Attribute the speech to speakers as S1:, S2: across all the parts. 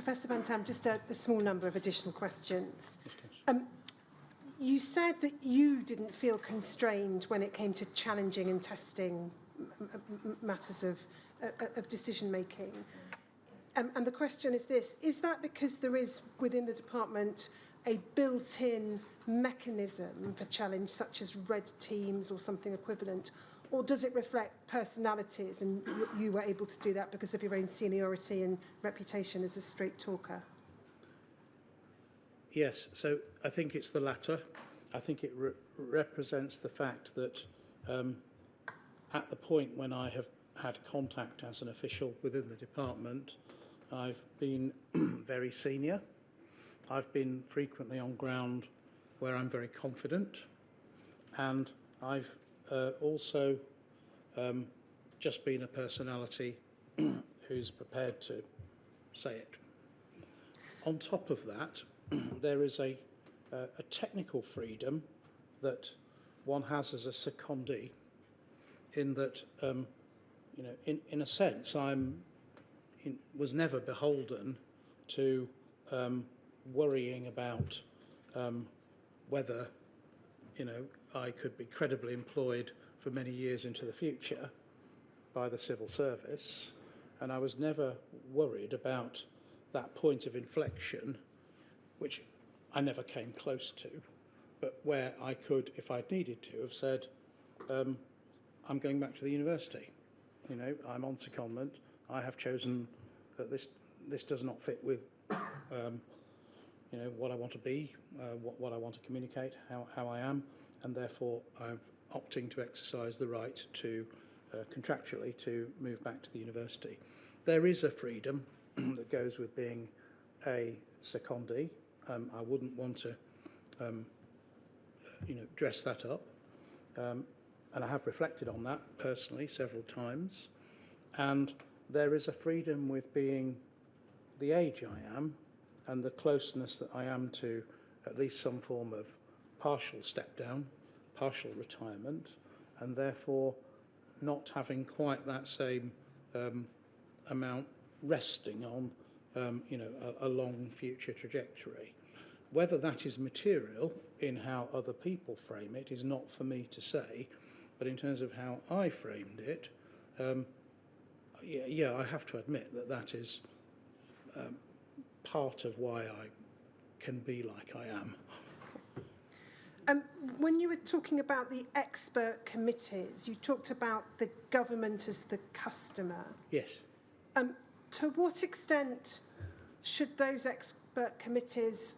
S1: Professor Van-Tam, just a small number of additional questions.
S2: Yes,
S1: you said that you didn't feel constrained when it came to challenging and testing matters of decision-making. And the question is this: is that because there is within the department a built-in mechanism for challenge, such as red teams or something equivalent, or does it reflect personalities and you were able to do that because of your own seniority and reputation as a straight talker?
S2: Yes, so I think it's the latter. I think it represents the fact that at the point when I have had contact as an official within the department, I've been very senior. I've been frequently on ground where I'm very confident, and I've also just been a personality who's prepared to say it. On top of that, there is a technical freedom that one has as a secondee, in that, in a sense, was never beholden to worrying about whether, I could be credibly employed for many years into the future by the civil service, and I was never worried about that point of inflection, which I never came close to, but where I could, if I'd needed to, have said, I'm going back to the university. I'm on secondment. I have chosen that this does not fit with, what I want to be, what I want to communicate, how I am, and therefore I'm opting to exercise the right to contractually to move back to the university. There is a freedom that goes with being a secondee. I wouldn't want to, dress that up. And I have reflected on that personally several times. And there is a freedom with being the age I am and the closeness that I am to at least some form of partial step down, partial retirement, and therefore not having quite that same amount resting on a long future trajectory. Whether that is material in how other people frame it is not for me to say, but in terms of how I framed it, I have to admit that is part of why I can be like I am.
S1: When you were talking about the expert committees, you talked about the government as the customer.
S2: Yes.
S1: To what extent should those expert committees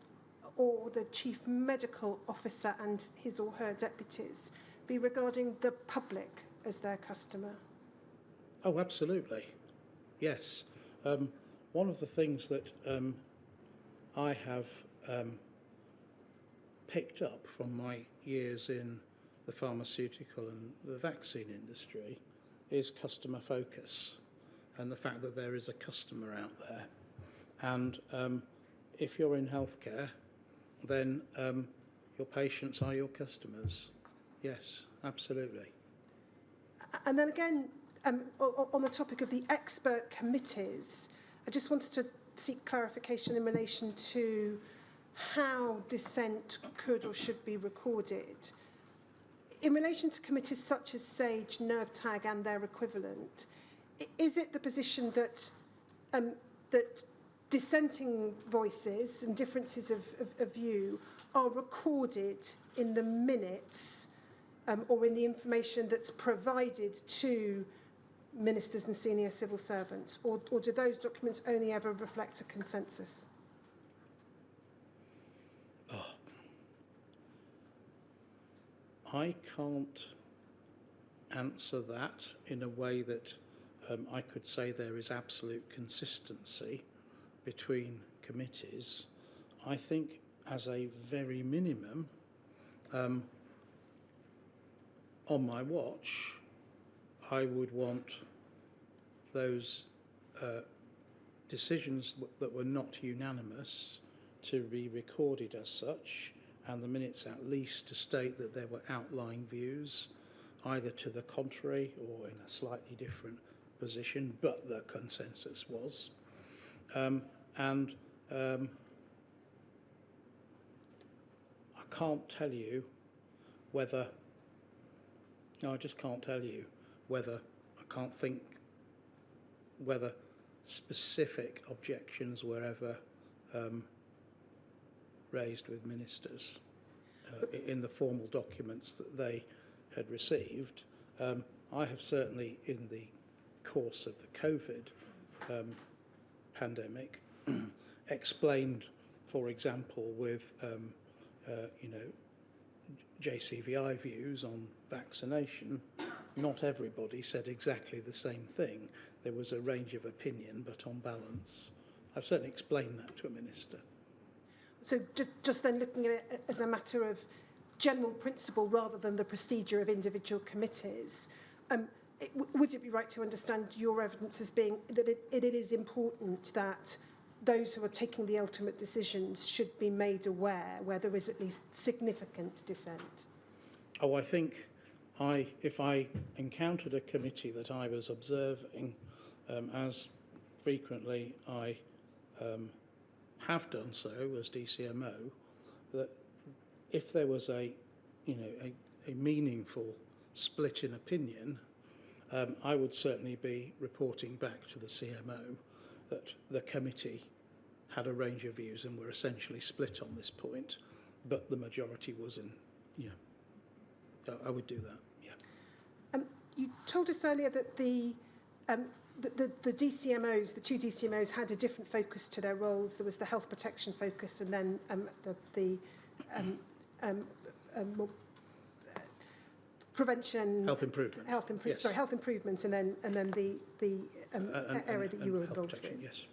S1: or the chief medical officer and his or her deputies be regarding the public as their customer?
S2: Oh, absolutely. Yes. One of the things that I have picked up from my years in the pharmaceutical and the vaccine industry is customer focus, and the fact that there is a customer out there. And if you're in healthcare, then your patients are your customers. Yes, absolutely.
S1: And then again, on the topic of the expert committees, I just wanted to seek clarification in relation to how dissent could or should be recorded. In relation to committees such as SAGE, NERVTAG and their equivalent, is it the position that that dissenting voices and differences of view are recorded in the minutes or in the information that's provided to ministers and senior civil servants, or do those documents only ever reflect a consensus?
S2: I can't answer that in a way that I could say there is absolute consistency between committees. I think as a very minimum, on my watch, I would want those decisions that were not unanimous to be recorded as such, and the minutes at least to state that there were outlying views, either to the contrary or in a slightly different position, but the consensus was. and I can't tell you whether, no, I just can't tell you whether, I can't think whether specific objections were ever raised with ministers in the formal documents that they had received. I have certainly, in the course of the COVID pandemic, explained, for example, with JCVI views on vaccination. Not everybody said exactly the same thing. There was a range of opinion, but on balance, I've certainly explained that to a minister.
S1: So just then looking at it as a matter of general principle rather than the procedure of individual committees, would it be right to understand your evidence as being that it is important that those who are taking the ultimate decisions should be made aware where there is at least significant dissent?
S2: Oh, I think if I encountered a committee that I was observing, as frequently I have done so as DCMO, that if there was a meaningful split in opinion, I would certainly be reporting back to the CMO that the committee had a range of views and were essentially split on this point, but the majority was in, I would do that, yeah.
S1: You told us earlier that the DCMOs, the two DCMOs, had a different focus to their roles. There was the health protection focus, and then more prevention,
S2: health improvement, yes.
S1: Health improvement, and then the area that you were involved with.
S2: Yes.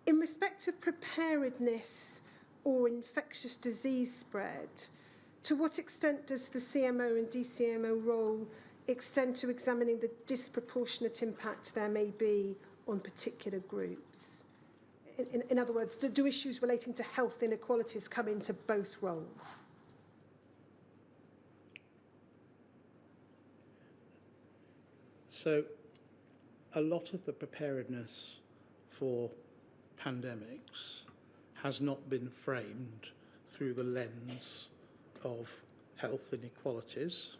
S1: In respect of preparedness or infectious disease spread, to what extent does the CMO and DCMO role extend to examining the disproportionate impact there may be on particular groups? In other words, do issues relating to health inequalities come into both roles?
S2: So a lot of the preparedness for pandemics has not been framed through the lens of health inequalities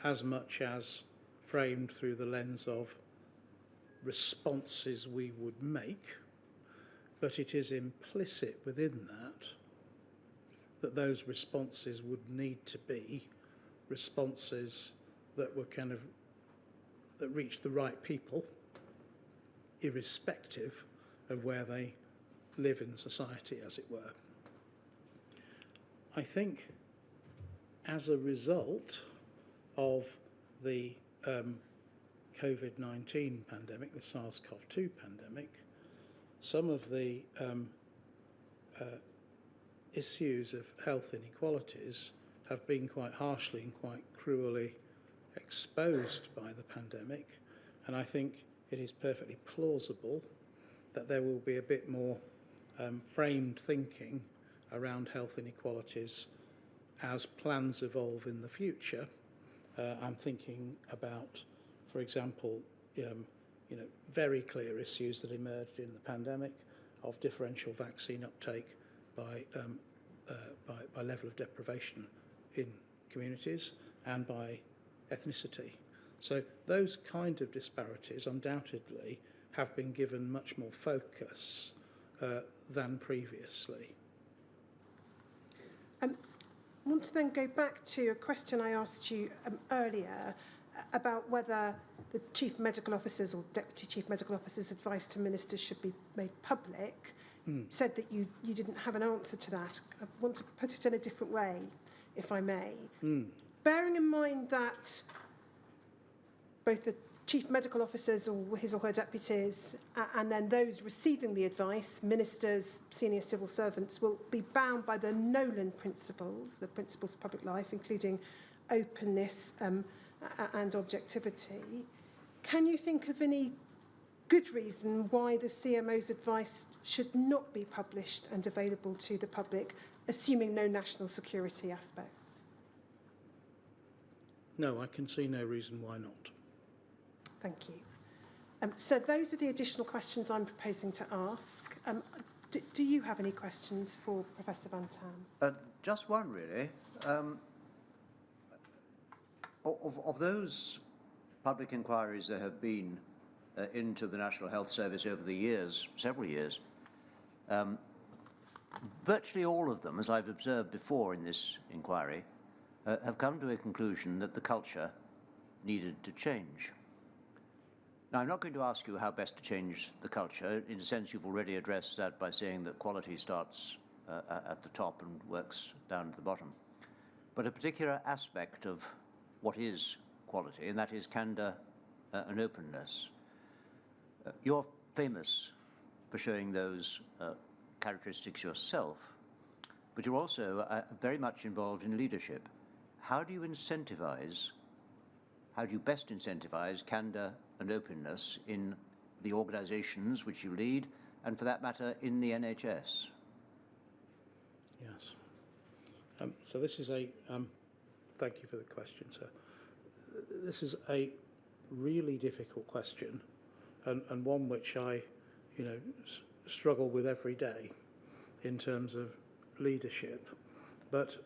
S2: as much as framed through the lens of responses we would make, but it is implicit within that those responses would need to be responses that were that reached the right people, irrespective of where they live in society, as it were. I think as a result of the COVID-19 pandemic, the SARS-CoV-2 pandemic, some of the issues of health inequalities have been quite harshly and quite cruelly exposed by the pandemic, and I think it is perfectly plausible that there will be a bit more framed thinking around health inequalities as plans evolve in the future. I'm thinking about, for example, very clear issues that emerged in the pandemic of differential vaccine uptake by level of deprivation in communities and by ethnicity. So those kind of disparities undoubtedly have been given much more focus than previously.
S1: I want to then go back to a question I asked you earlier about whether the chief medical officers or deputy chief medical officers' advice to ministers should be made public. Said that you didn't have an answer to that. I want to put it in a different way, if I may. Bearing in mind that both the chief medical officers or his or her deputies and then those receiving the advice, ministers, senior civil servants, will be bound by the Nolan principles, the principles of public life, including openness and objectivity. Can you think of any good reason why the CMO's advice should not be published and available to the public, assuming no national security aspects?
S2: No, I can see no reason why not.
S1: Thank you. So those are the additional questions I'm proposing to ask. Do you have any questions for Professor Van-Tam?
S3: Just one, really. Of those public inquiries there have been into the National Health Service over the years, several years, virtually all of them, as I've observed before in this inquiry, have come to a conclusion that the culture needed to change. Now, I'm not going to ask you how best to change the culture. In a sense, you've already addressed that by saying that quality starts at the top and works down to the bottom. But a particular aspect of what is quality, and that is candour and openness. You're famous for showing those characteristics yourself, but you're also very much involved in leadership. How do you best incentivize candour and openness in the organisations which you lead, and for that matter, in the NHS?
S2: Yes. So this is a, thank you for the question, sir. This is a really difficult question, and one which I, struggle with every day in terms of leadership. But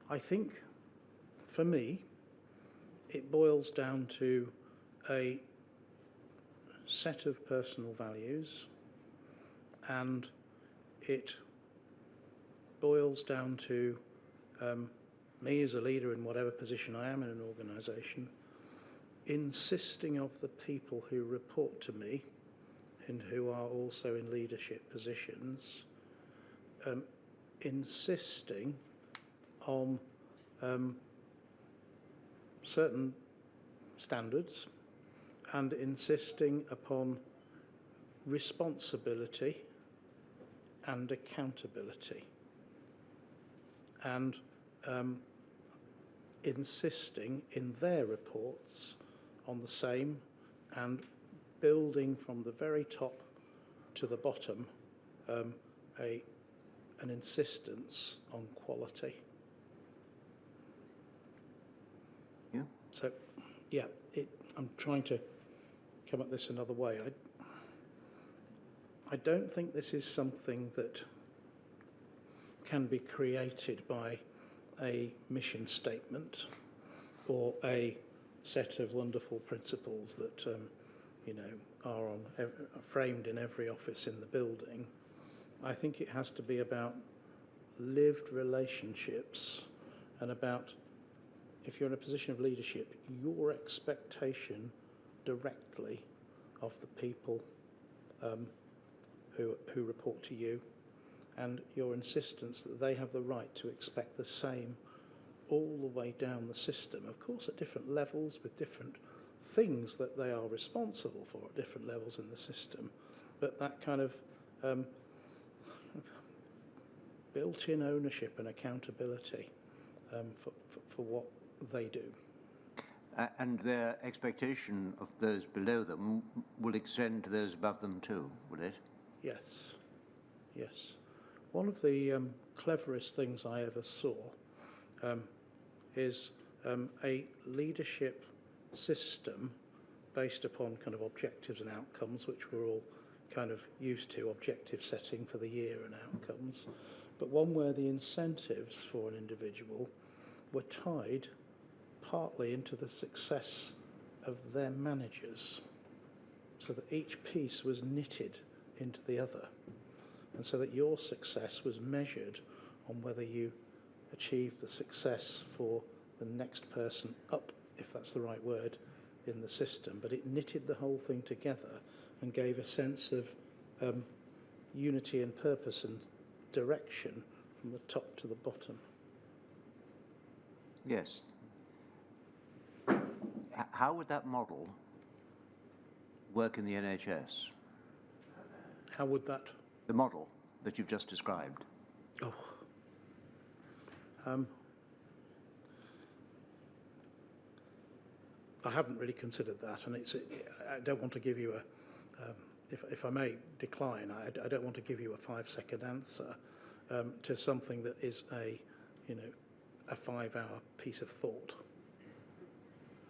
S2: I think, for me, it boils down to a set of personal values, and it boils down to me as a leader in whatever position I am in an organisation, insisting of the people who report to me and who are also in leadership positions, insisting on certain standards and insisting upon responsibility and accountability, and insisting in their reports on the same, and building from the very top to the bottom an insistence on quality.
S3: Yeah.
S2: So, yeah, I'm trying to come at this another way. I don't think this is something that can be created by a mission statement or a set of wonderful principles that are framed in every office in the building. I think it has to be about lived relationships and about, if you're in a position of leadership, your expectation directly of the people who report to you, and your insistence that they have the right to expect the same all the way down the system, of course at different levels with different things that they are responsible for at different levels in the system, but that kind of built-in ownership and accountability for what they do.
S3: And their expectation of those below them will extend to those above them too, will it?
S2: Yes, yes. One of the cleverest things I ever saw is a leadership system based upon kind of objectives and outcomes, which we're all kind of used to, objective setting for the year and outcomes, but one where the incentives for an individual were tied partly into the success of their managers, so that each piece was knitted into the other, and so that your success was measured on whether you achieved the success for the next person up, if that's the right word, in the system. But it knitted the whole thing together and gave a sense of unity and purpose and direction from the top to the bottom.
S3: Yes. How would that model work in the NHS?
S2: How would that?
S3: The model that you've just described.
S2: Oh. I haven't really considered that, and I don't want to give you if I may decline, I don't want to give you a 5-second answer to something that is a 5-hour piece of thought.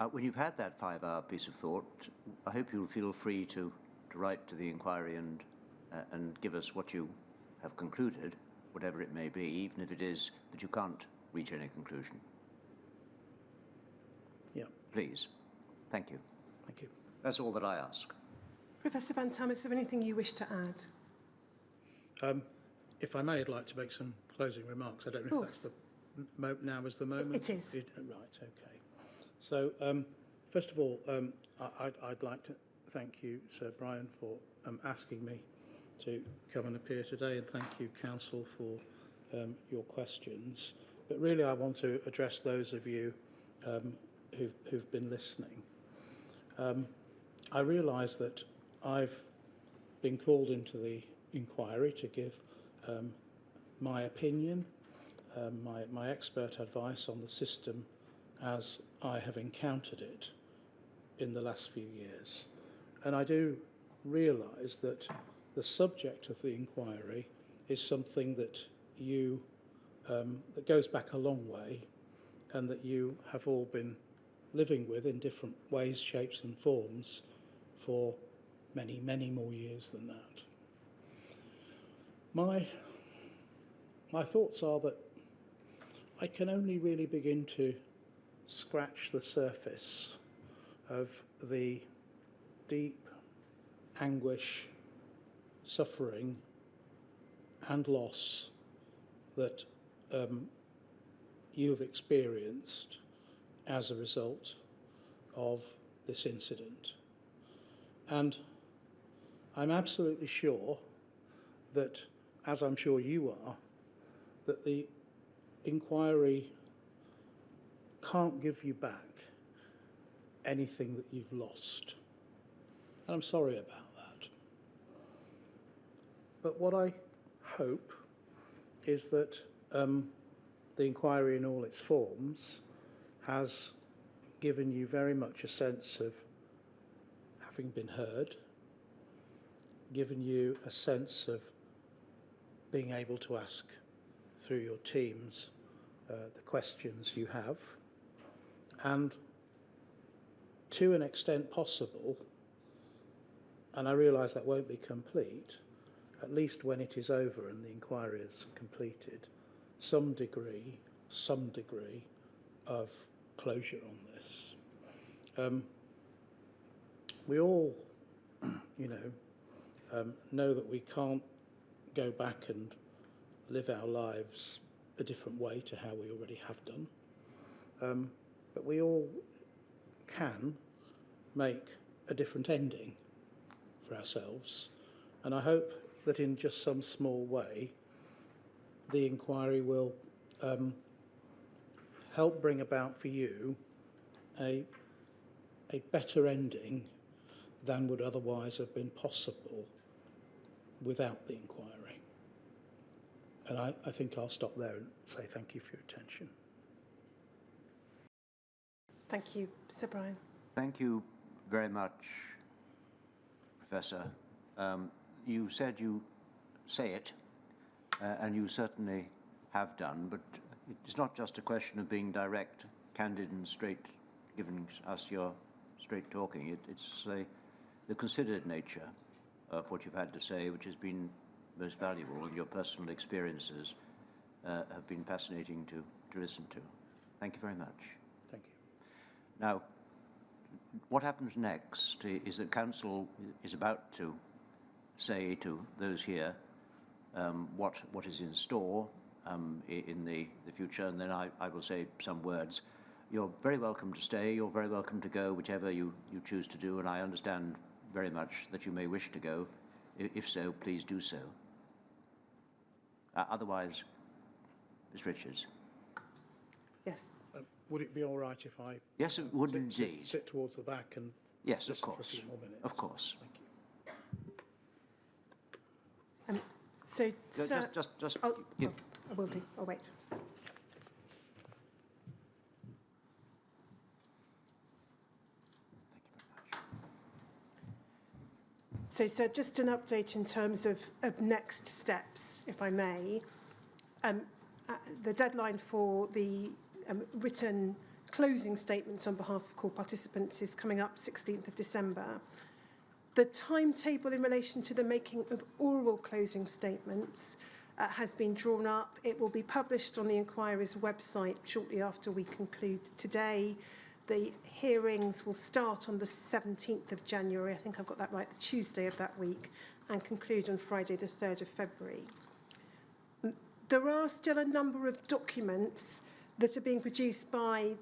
S3: When you've had that 5-hour piece of thought, I hope you'll feel free to write to the inquiry and give us what you have concluded, whatever it may be, even if it is that you can't reach any conclusion.
S2: Yeah.
S3: Please. Thank you.
S2: Thank you.
S3: That's all that I ask.
S1: Professor Van-Tam, is there anything you wish to add?
S2: If I may, I'd like to make some closing remarks. I don't know if that's now is the moment.
S1: It is.
S2: Right, okay. So, first of all, I'd like to thank you, Sir Brian, for asking me to come and appear today, and thank you, Council, for your questions. But really, I want to address those of you who've been listening. I realise that I've been called into the inquiry to give my opinion, my expert advice on the system as I have encountered it in the last few years. And I do realise that the subject of the inquiry is something that you that goes back a long way, and that you have all been living with in different ways, shapes and forms for many, many more years than that. My thoughts are that I can only really begin to scratch the surface of the deep anguish, suffering and loss that you have experienced as a result of this incident. And I'm absolutely sure that, as I'm sure you are, that the inquiry can't give you back anything that you've lost. And I'm sorry about that. But what I hope is that the inquiry in all its forms has given you very much a sense of having been heard, given you a sense of being able to ask through your teams the questions you have, and to an extent possible, and I realise that won't be complete, at least when it is over and the inquiry is completed, some degree of closure on this. We all, know that we can't go back and live our lives a different way to how we already have done. But we all can make a different ending for ourselves. And I hope that in just some small way, the inquiry will help bring about for you a better ending than would otherwise have been possible without the inquiry. And I think I'll stop there and say thank you for your attention.
S1: Thank you, Sir Brian.
S3: Thank you very much, Professor. You said you say it, and you certainly have done, but it's not just a question of being direct, candid and straight, giving us your straight talking. It's the considered nature of what you've had to say, which has been most valuable, and your personal experiences have been fascinating to listen to. Thank you very much.
S2: Thank you.
S3: Now, what happens next is that Council is about to say to those here what is in store in the future, and then I will say some words. You're very welcome to stay, you're very welcome to go, whichever you choose to do, and I understand very much that you may wish to go. If so, please do so. Otherwise, Ms. Richards.
S1: Yes.
S2: Would it be all right if I
S3: Yes, it would indeed.
S2: sit towards the back and
S3: Yes, of
S2: listen for a
S3: course.
S2: few more minutes?
S3: Of course.
S2: Thank you.
S1: So, sir,
S3: Just
S1: oh,
S3: give.
S1: I will do. I'll wait. So, sir, just an update in terms of next steps, if I may. The deadline for the written closing statements on behalf of core participants is coming up 16th of December. The timetable in relation to the making of oral closing statements has been drawn up. It will be published on the inquiry's website shortly after we conclude today. The hearings will start on the 17th of January, I think I've got that right, the Tuesday of that week, and conclude on Friday the 3rd of February. There are still a number of documents that are being produced by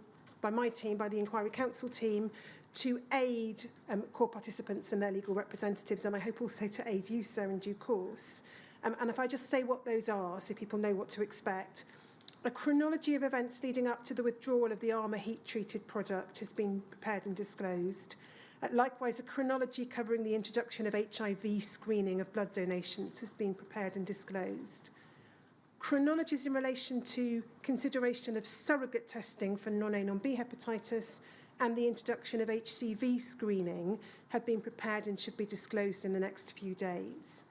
S1: my team, by the Inquiry Council team, to aid core participants and their legal representatives, and I hope also to aid you, sir, in due course. And if I just say what those are, so people know what to expect. A chronology of events leading up to the withdrawal of the Armour heat-treated product has been prepared and disclosed. Likewise, a chronology covering the introduction of HIV screening of blood donations has been prepared and disclosed. Chronologies in relation to consideration of surrogate testing for non-A, non-B hepatitis and the introduction of HCV screening have been prepared and should be disclosed in the next few days.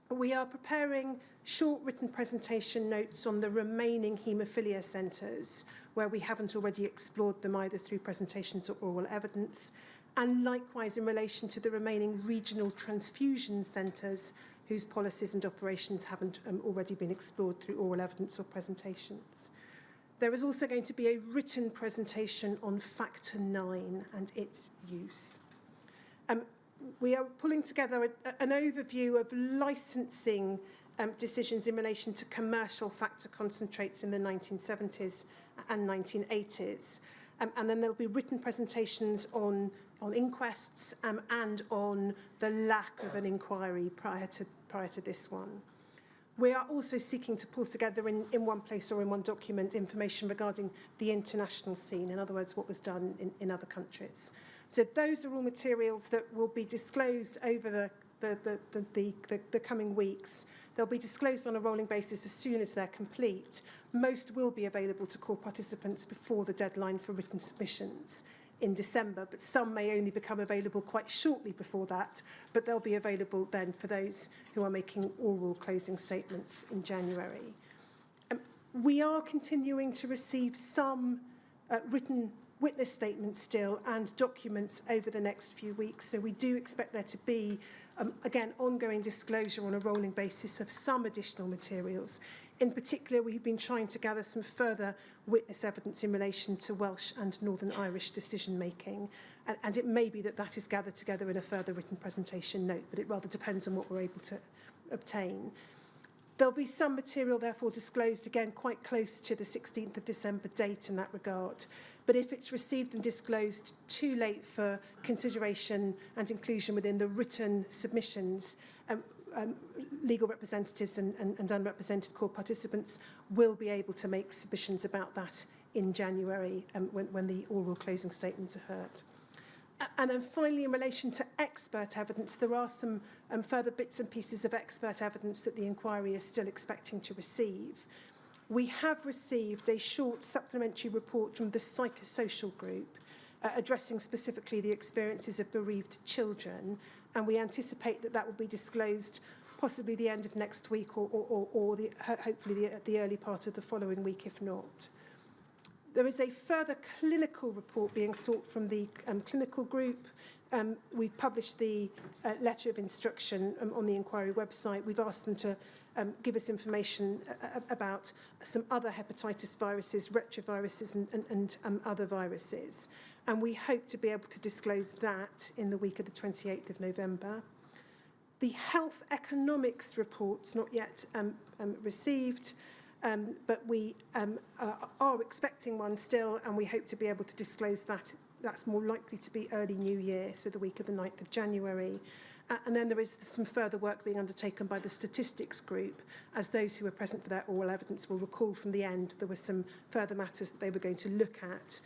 S1: We are preparing short written presentation notes on the remaining haemophilia centres where we haven't already explored them either through presentations or oral evidence, and likewise in relation to the remaining regional transfusion centres whose policies and operations haven't already been explored through oral evidence or presentations. There is also going to be a written presentation on Factor 9 and its use. We are pulling together an overview of licensing decisions in relation to commercial factor concentrates in the 1970s and 1980s. And then there'll be written presentations on inquests and on the lack of an inquiry prior to this one. We are also seeking to pull together in one place or in one document information regarding the international scene, in other words, what was done in other countries. So those are all materials that will be disclosed over the coming weeks. They'll be disclosed on a rolling basis as soon as they're complete. Most will be available to core participants before the deadline for written submissions in December, but some may only become available quite shortly before that, but they'll be available then for those who are making oral closing statements in January. We are continuing to receive some written witness statements still and documents over the next few weeks, so we do expect there to be, again, ongoing disclosure on a rolling basis of some additional materials. In particular, we've been trying to gather some further witness evidence in relation to Welsh and Northern Irish decision-making, and it may be that that is gathered together in a further written presentation note, but it rather depends on what we're able to obtain. There'll be some material, therefore, disclosed, again, quite close to the 16th of December date in that regard, but if it's received and disclosed too late for consideration and inclusion within the written submissions, legal representatives and unrepresented core participants will be able to make submissions about that in January when the oral closing statements are heard. And then finally, in relation to expert evidence, there are some further bits and pieces of expert evidence that the inquiry is still expecting to receive. We have received a short supplementary report from the psychosocial group addressing specifically the experiences of bereaved children, and we anticipate that that will be disclosed possibly the end of next week or hopefully the early part of the following week, if not. There is a further clinical report being sought from the clinical group. We've published the letter of instruction on the inquiry website. We've asked them to give us information about some other hepatitis viruses, retroviruses and other viruses. And we hope to be able to disclose that in the week of the 28th of November. The health economics report's not yet received, but we are expecting one still, and we hope to be able to disclose that. That's more likely to be early New Year, so the week of the 9th of January. And then there is some further work being undertaken by the statistics group, as those who were present for their oral evidence will recall from the end there were some further matters that they were going to look at.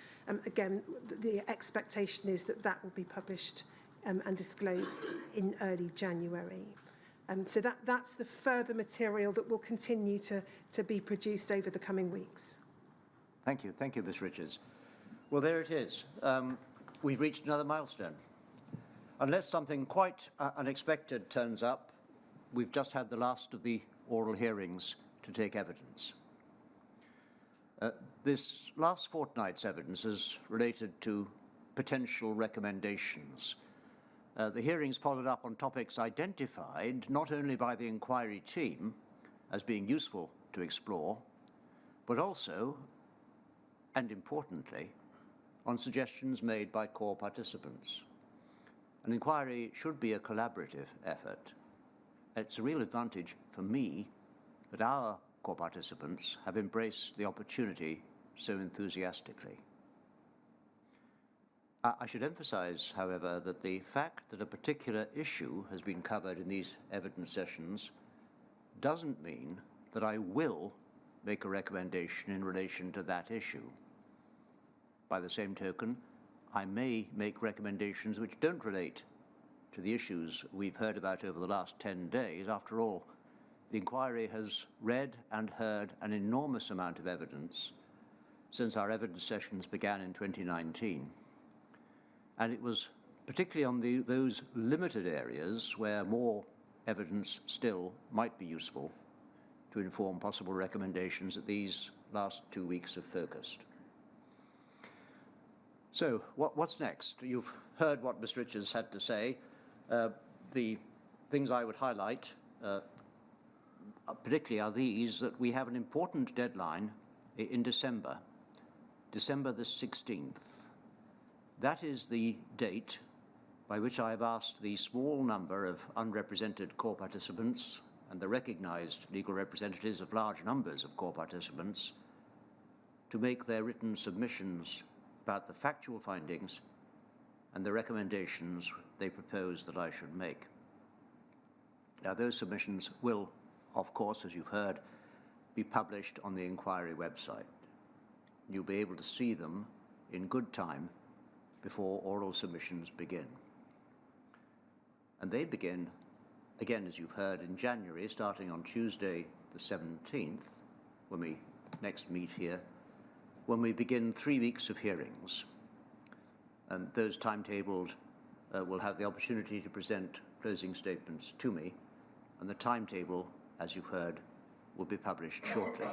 S1: Again, the expectation is that that will be published and disclosed in early January. So that's the further material that will continue to be produced over the coming weeks.
S3: Thank you, Ms. Richards. Well, there it is. We've reached another milestone. Unless something quite unexpected turns up, we've just had the last of the oral hearings to take evidence. This last fortnight's evidence is related to potential recommendations. The hearings followed up on topics identified not only by the inquiry team as being useful to explore, but also, and importantly, on suggestions made by core participants. An inquiry should be a collaborative effort. It's a real advantage for me that our core participants have embraced the opportunity so enthusiastically. I should emphasize, however, that the fact that a particular issue has been covered in these evidence sessions doesn't mean that I will make a recommendation in relation to that issue. By the same token, I may make recommendations which don't relate to the issues we've heard about over the last 10 days. After all, the inquiry has read and heard an enormous amount of evidence since our evidence sessions began in 2019. And it was particularly on those limited areas where more evidence still might be useful to inform possible recommendations that these last 2 weeks have focused. So, what's next? You've heard what Mr. Richards had to say. The things I would highlight, particularly, are these: that we have an important deadline in December the 16th. That is the date by which I have asked the small number of unrepresented core participants and the recognized legal representatives of large numbers of core participants to make their written submissions about the factual findings and the recommendations they propose that I should make. Now, those submissions will, of course, as you've heard, be published on the inquiry website. You'll be able to see them in good time before oral submissions begin. And they begin, again, as you've heard, in January, starting on Tuesday the 17th, when we next meet here, when we begin 3 weeks of hearings. And those timetabled will have the opportunity to present closing statements to me, and the timetable, as you've heard, will be published shortly.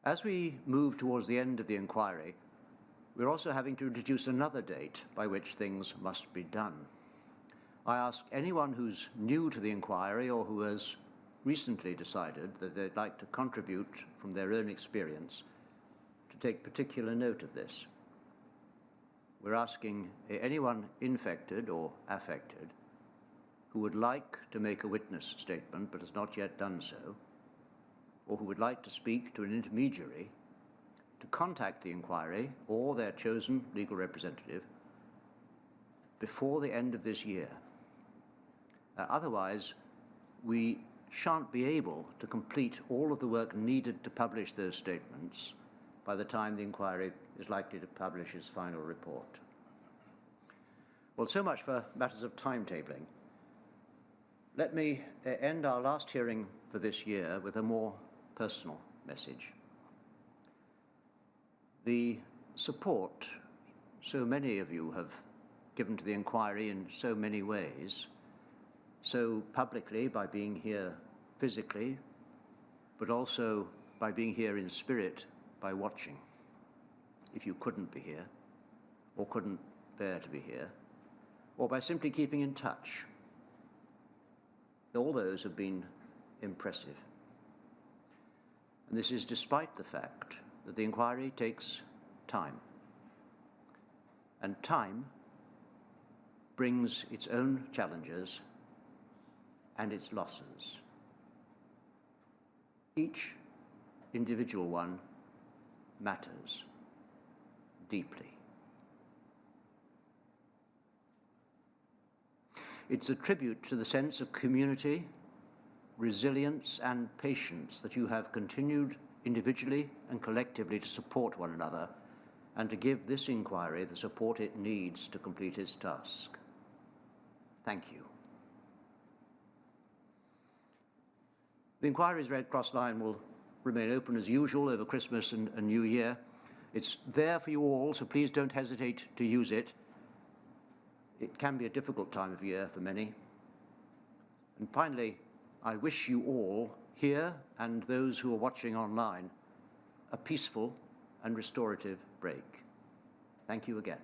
S3: As we move towards the end of the inquiry, we're also having to introduce another date by which things must be done. I ask anyone who's new to the inquiry or who has recently decided that they'd like to contribute from their own experience to take particular note of this. We're asking anyone infected or affected who would like to make a witness statement but has not yet done so, or who would like to speak to an intermediary, to contact the inquiry or their chosen legal representative before the end of this year. Otherwise, we shan't be able to complete all of the work needed to publish those statements by the time the inquiry is likely to publish its final report. Well, so much for matters of timetabling. Let me end our last hearing for this year with a more personal message. The support so many of you have given to the inquiry in so many ways, so publicly by being here physically, but also by being here in spirit by watching, if you couldn't be here or couldn't bear to be here, or by simply keeping in touch. All those have been impressive. And this is despite the fact that the inquiry takes time. And time brings its own challenges and its losses. Each individual one matters deeply. It's a tribute to the sense of community, resilience, and patience that you have continued individually and collectively to support one another and to give this inquiry the support it needs to complete its task. Thank you. The inquiry's Red Cross line will remain open as usual over Christmas and New Year. It's there for you all, so please don't hesitate to use it. It can be a difficult time of year for many. And finally, I wish you all here and those who are watching online a peaceful and restorative break. Thank you again.